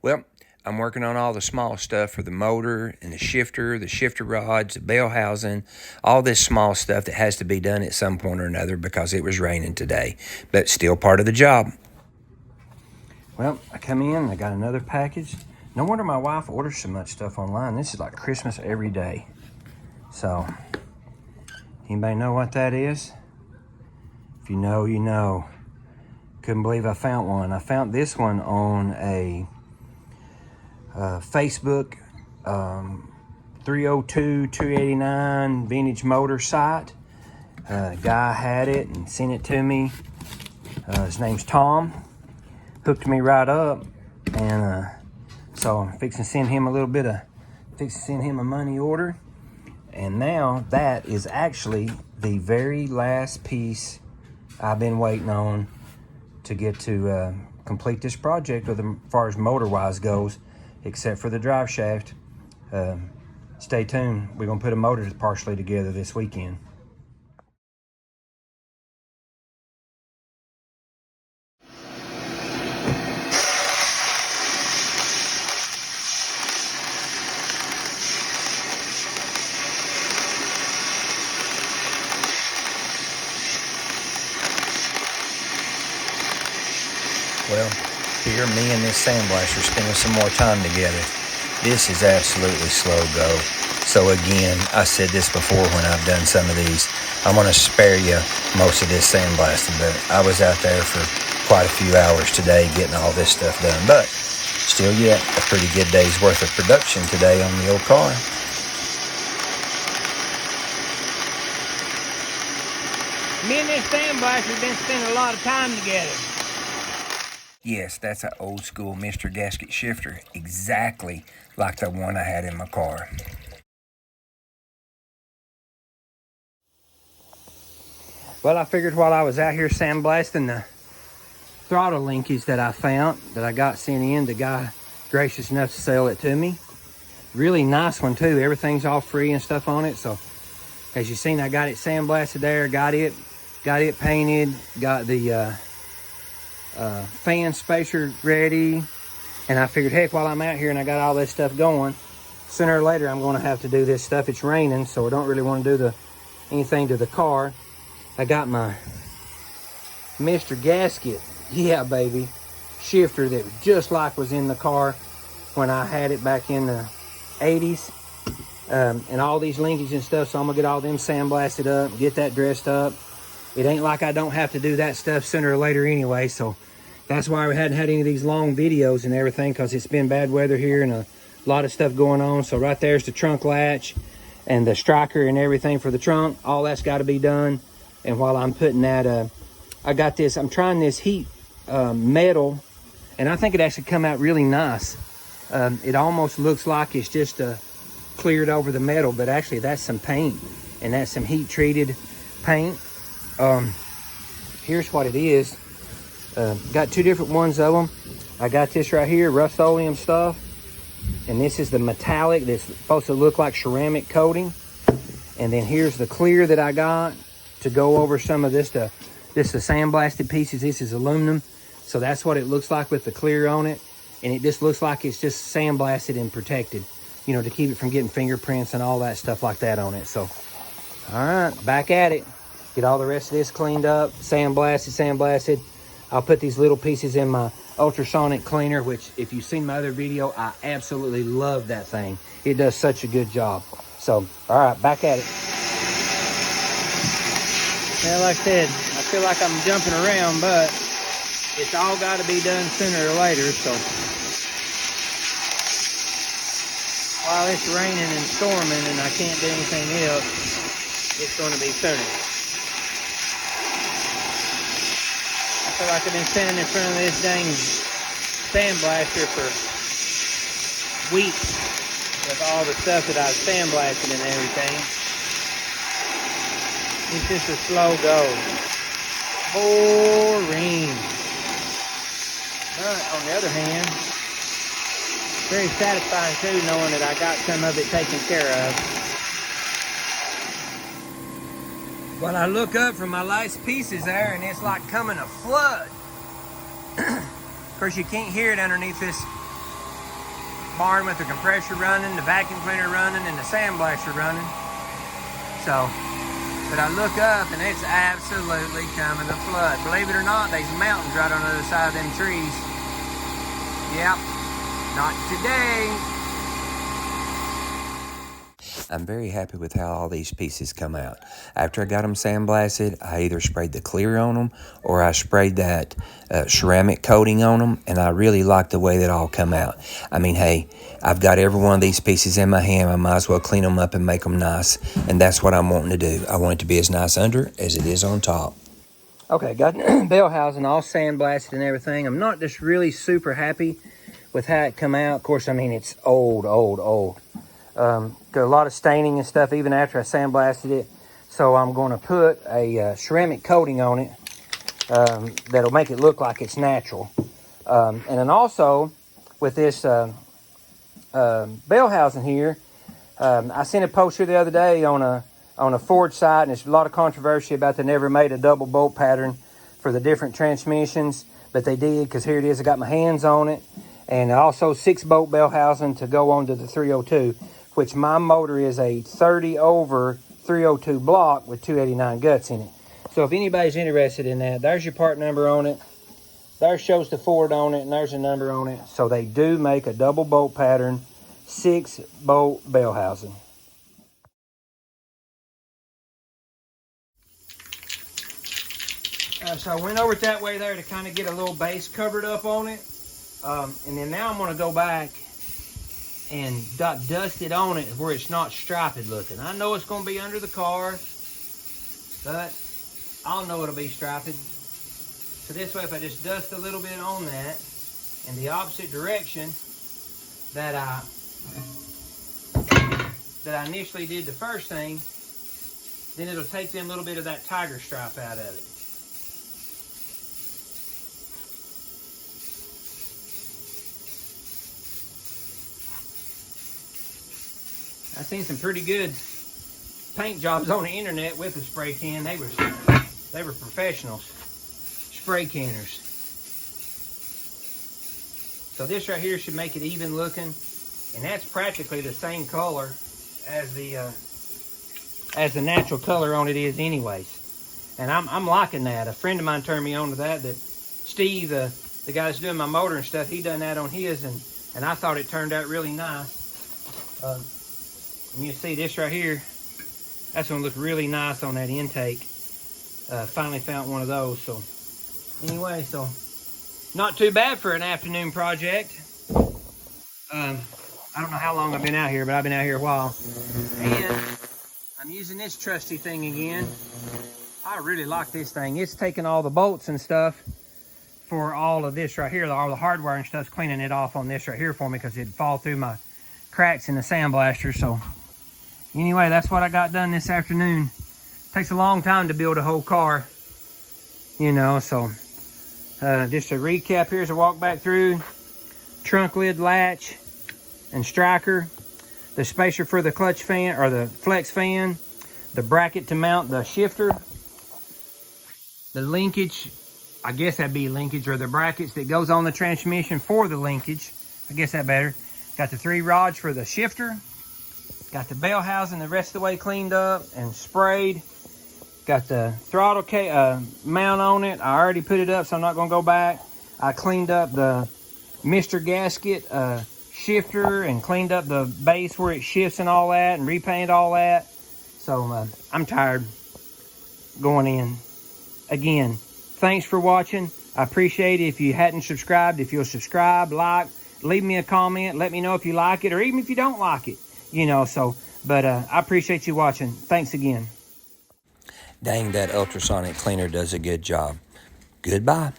Well, I'm working on all the small stuff for the motor and the shifter rods, the bell housing, all this small stuff that has to be done at some point or another because it was raining today, but still part of the job. Well, I come in, I got another package. No wonder my wife orders so much stuff online. This is like Christmas every day. So, anybody know what that is? If you know, you know. Couldn't believe I found one. I found this one on a Facebook 302-289 vintage motor site. Guy had it and sent it to me. His name's Tom. Hooked me right up, and so I'm fixing to send him a money order. And now that is actually the very last piece I've been waiting on to get to complete this project as far as motor-wise goes, except for the drive shaft. Stay tuned. We're going to put a motor partially together this weekend. Well, here me and this sandblaster spending some more time together. This is absolutely slow go. So again, I said this before when I've done some of these, I'm going to spare you most of this sandblasting, but I was out there for quite a few hours today getting all this stuff done. But still yet, a pretty good day's worth of production today on the old car. Me and this sandblaster have been spending a lot of time together. Yes, that's an old school Mr. Gasket shifter, exactly like the one I had in my car. Well, I figured while I was out here sandblasting the throttle linkage that I found, that I got sent in, the guy gracious enough to sell it to me. Really nice one too. Everything's all free and stuff on it. So as you've seen, I got it sandblasted there, got it painted, got the fan spacer ready, and I figured, heck, while I'm out here and I got all this stuff going, sooner or later I'm going to have to do this stuff. It's raining, so I don't really want to do anything to the car. I got my Mr. Gasket, yeah baby, shifter that just like was in the car when I had it back in the 80s, and all these linkages and stuff. So I'm gonna get all them sandblasted up, get that dressed up. It ain't like I don't have to do that stuff sooner or later anyway, so that's why we hadn't had any of these long videos and everything, because it's been bad weather here and a lot of stuff going on. So right there's the trunk latch and the striker and everything for the trunk. All that's got to be done. And while I'm putting that, I got this, I'm trying this heat metal, and I think it actually come out really nice. It almost looks like it's just cleared over the metal, but actually that's some paint, and that's some heat treated paint. Here's what it is. Got two different ones of them. I got this right here, Rust-Oleum stuff, and this is the metallic that's supposed to look like ceramic coating. And then here's the clear that I got to go over some of this stuff. This is sandblasted pieces. This is aluminum, so that's what it looks like with the clear on it. And it just looks like it's just sandblasted and protected, you know, to keep it from getting fingerprints and all that stuff like that on it. So, all right, back at it. Get all the rest of this cleaned up, sandblasted. I'll put these little pieces in my ultrasonic cleaner, which if you've seen my other video, I absolutely love that thing. It does such a good job. So, all right, back at it. Yeah, like I said, I feel like I'm jumping around, but it's all got to be done sooner or later. So while it's raining and storming and I can't do anything else, it's going to be sooner. I feel like I've been standing in front of this dang sandblaster for weeks with all the stuff that I've sandblasted and everything. It's just a slow go. Boring. But on the other hand, very satisfying too, knowing that I got some of it taken care of. Well, I look up from my last pieces there, and it's like coming a flood. Of course, you can't hear it underneath this barn with the compressor running, the vacuum cleaner running, and the sandblaster running. So, but I look up and it's absolutely coming to flood. Believe it or not, there's mountains right on the other side of them trees. Yep, not today. I'm very happy with how all these pieces come out. After I got them sandblasted, I either sprayed the clear on them or I sprayed that ceramic coating on them, and I really like the way that all come out. I mean, hey, I've got every one of these pieces in my hand. I might as well clean them up and make them nice, and that's what I'm wanting to do. I want it to be as nice under as it is on top. Okay, got bell housing all sandblasted and everything. I'm not just really super happy with how it come out. Of course, I mean, it's old. Got a lot of staining and stuff even after I sandblasted it. So I'm going to put a ceramic coating on it that'll make it look like it's natural. And then also with this bell housing here, I sent a post here the other day on a Ford site, and there's a lot of controversy about they never made a double bolt pattern for the different transmissions, but they did, because here it is. I got my hands on it, and also 6-bolt bell housing to go onto the 302. Which my motor is a 30 over 302 block with 289 guts in it. So if anybody's interested in that, there's your part number on it. There shows the Ford on it, and there's a number on it. So they do make a double bolt pattern, 6-bolt bell housing. So I went over it that way there to kind of get a little base covered up on it. And then now I'm going to go back and dust it on it where it's not striped looking. I know it's going to be under the car, but I'll know it'll be striped. So this way, if I just dust a little bit on that in the opposite direction that I initially did the first thing, then it'll take them a little bit of that tiger stripe out of it. I've seen some pretty good paint jobs on the internet with a spray can. They were professionals, spray canners. So this right here should make it even looking, and that's practically the same color as the natural color on it is anyways. And I'm liking that. A friend of mine turned me on to that. That Steve, the guy that's doing my motor and stuff, he done that on his, and I thought it turned out really nice. And you see this right here, that's gonna look really nice on that intake. Finally found one of those. So anyway, so not too bad for an afternoon project. I don't know how long I've been out here, but I've been out here a while. And I'm using this trusty thing again. I really like this thing. It's taking all the bolts and stuff for all of this right here. All the hardware and stuff's cleaning it off on this right here for me, because it'd fall through my cracks in the sandblaster. So anyway, that's what I got done this afternoon. Takes a long time to build a whole car, you know. So just a recap here as I walk back through: trunk lid latch and striker, the spacer for the clutch fan or the flex fan, the bracket to mount the shifter, the linkage, I guess that'd be linkage, or the brackets that goes on the transmission for the linkage, I guess that better. Got the 3 rods for the shifter. Got the bell housing the rest of the way cleaned up and sprayed. Got the throttle mount on it. I already put it up, so I'm not going to go back. I cleaned up the Mr. Gasket shifter and cleaned up the base where it shifts and all that, and repainted all that. So I'm tired going in. Again, thanks for watching. I appreciate it. If you hadn't subscribed, if you'll subscribe, like, leave me a comment, let me know if you like it, or even if you don't like it, you know. So, but I appreciate you watching. Thanks again. Dang, that ultrasonic cleaner does a good job. Goodbye.